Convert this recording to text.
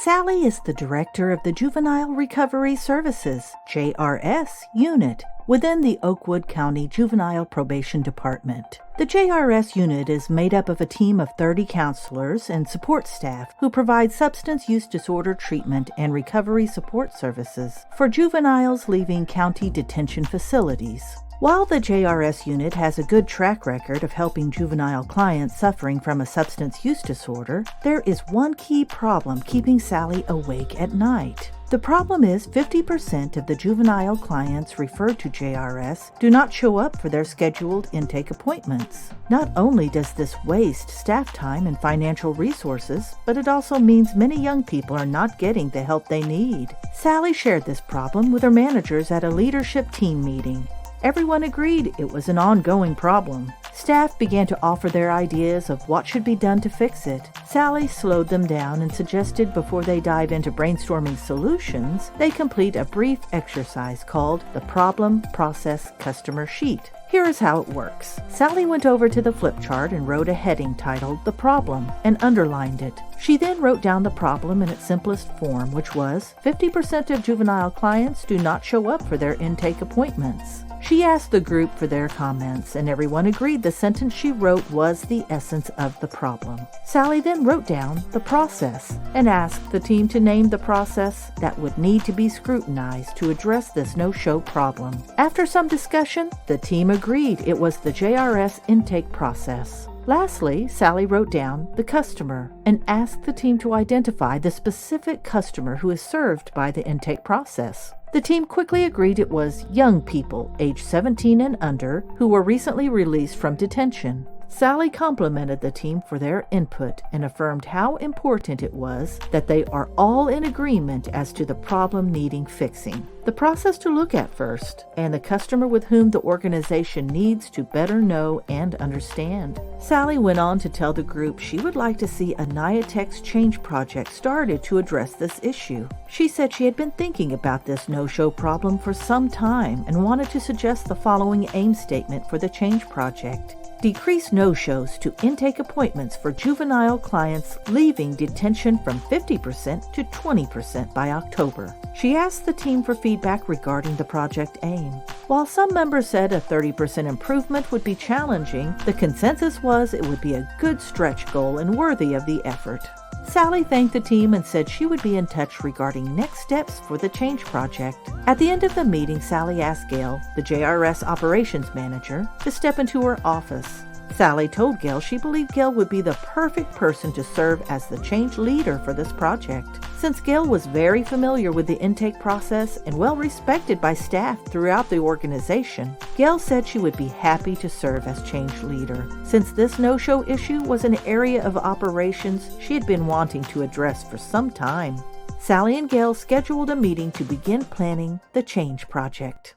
Sally is the director of the Juvenile Recovery Services, JRS, unit within the Oakwood County Juvenile Probation Department. The JRS unit is made up of a team of 30 counselors and support staff who provide substance use disorder treatment and recovery support services for juveniles leaving county detention facilities. While the JRS unit has a good track record of helping juvenile clients suffering from a substance use disorder, there is one key problem keeping Sally awake at night. The problem is 50% of the juvenile clients referred to JRS do not show up for their scheduled intake appointments. Not only does this waste staff time and financial resources, but it also means many young people are not getting the help they need. Sally shared this problem with her managers at a leadership team meeting. Everyone agreed it was an ongoing problem. Staff began to offer their ideas of what should be done to fix it. Sally slowed them down and suggested before they dive into brainstorming solutions, they complete a brief exercise called the Problem Process Customer Sheet. Here is how it works. Sally went over to the flip chart and wrote a heading titled The Problem and underlined it. She then wrote down the problem in its simplest form, which was 50% of juvenile clients do not show up for their intake appointments. She asked the group for their comments, and everyone agreed the sentence she wrote was the essence of the problem. Sally then wrote down the process and asked the team to name the process that would need to be scrutinized to address this no-show problem. After some discussion, the team agreed it was the JRS intake process. Lastly, Sally wrote down the customer and asked the team to identify the specific customer who is served by the intake process. The team quickly agreed it was young people, age 17 and under, who were recently released from detention. Sally complimented the team for their input and affirmed how important it was that they are all in agreement as to the problem needing fixing, the process to look at first, and the customer with whom the organization needs to better know and understand. Sally went on to tell the group she would like to see a Niatex change project started to address this issue. She said she had been thinking about this no-show problem for some time and wanted to suggest the following aim statement for the change project. Decrease no-shows to intake appointments for juvenile clients leaving detention from 50% to 20% by October. She asked the team for feedback regarding the project aim. While some members said a 30% improvement would be challenging, the consensus was it would be a good stretch goal and worthy of the effort. Sally thanked the team and said she would be in touch regarding next steps for the change project. At the end of the meeting, Sally asked Gail, the JRS operations manager, to step into her office. Sally told Gail she believed Gail would be the perfect person to serve as the change leader for this project. Since Gail was very familiar with the intake process and well respected by staff throughout the organization, Gail said she would be happy to serve as change leader, since this no-show issue was an area of operations she had been wanting to address for some time. Sally and Gail scheduled a meeting to begin planning the change project.